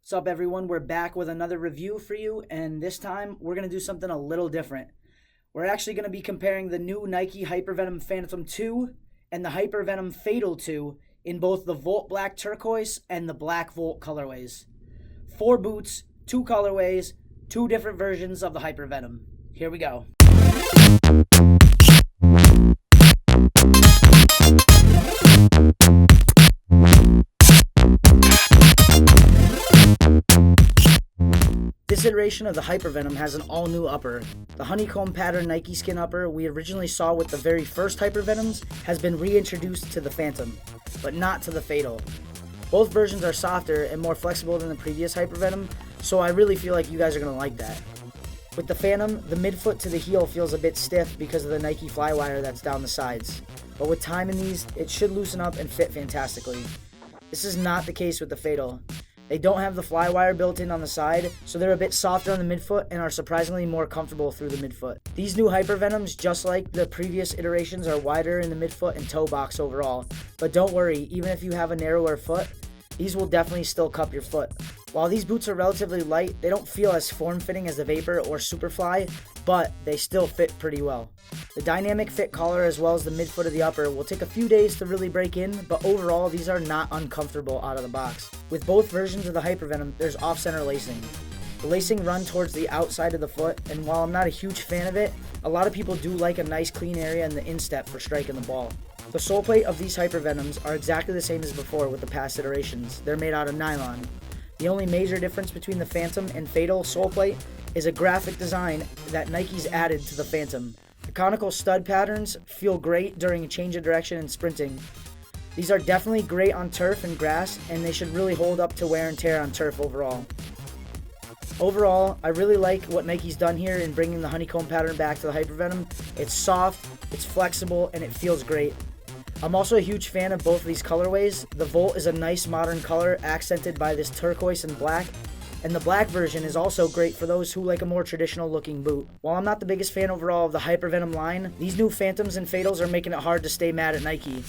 What's up, everyone? We're back with another review for you, and this time we're going to do something a little different. We're actually going to be comparing the new Nike Hypervenom Phantom II and the Hypervenom Phatal II in both the Volt Black Turquoise and the Black Volt colorways. 4 boots, 2 colorways, 2 different versions of the Hypervenom. Here we go. This iteration of the Hypervenom has an all-new upper. The honeycomb pattern Nike skin upper we originally saw with the very first Hypervenoms has been reintroduced to the Phantom, but not to the Phatal. Both versions are softer and more flexible than the previous Hypervenom, so I really feel like you guys are going to like that. With the Phantom, the midfoot to the heel feels a bit stiff because of the Nike flywire that's down the sides, but with time in these, it should loosen up and fit fantastically. This is not the case with the Phatal. They don't have the flywire built in on the side, so they're a bit softer on the midfoot and are surprisingly more comfortable through the midfoot. These new Hypervenoms, just like the previous iterations, are wider in the midfoot and toe box overall, but don't worry, even if you have a narrower foot, these will definitely still cup your foot. While these boots are relatively light, they don't feel as form-fitting as the Vapor or Superfly, but they still fit pretty well. The dynamic fit collar as well as the midfoot of the upper will take a few days to really break in, but overall these are not uncomfortable out of the box. With both versions of the Hypervenom, there's off-center lacing. The lacing run towards the outside of the foot, and while I'm not a huge fan of it, a lot of people do like a nice clean area in the instep for striking the ball. The sole plate of these Hypervenoms are exactly the same as before with the past iterations. They're made out of nylon. The only major difference between the Phantom and Phatal sole plate is a graphic design that Nike's added to the Phantom. The conical stud patterns feel great during a change of direction and sprinting. These are definitely great on turf and grass, and they should really hold up to wear and tear on turf overall. Overall, I really like what Nike's done here in bringing the honeycomb pattern back to the Hypervenom. It's soft, it's flexible, and it feels great. I'm also a huge fan of both of these colorways. The Volt is a nice modern color accented by this turquoise and black, and the black version is also great for those who like a more traditional looking boot. While I'm not the biggest fan overall of the Hypervenom line, these new Phantoms and Phatals are making it hard to stay mad at Nike.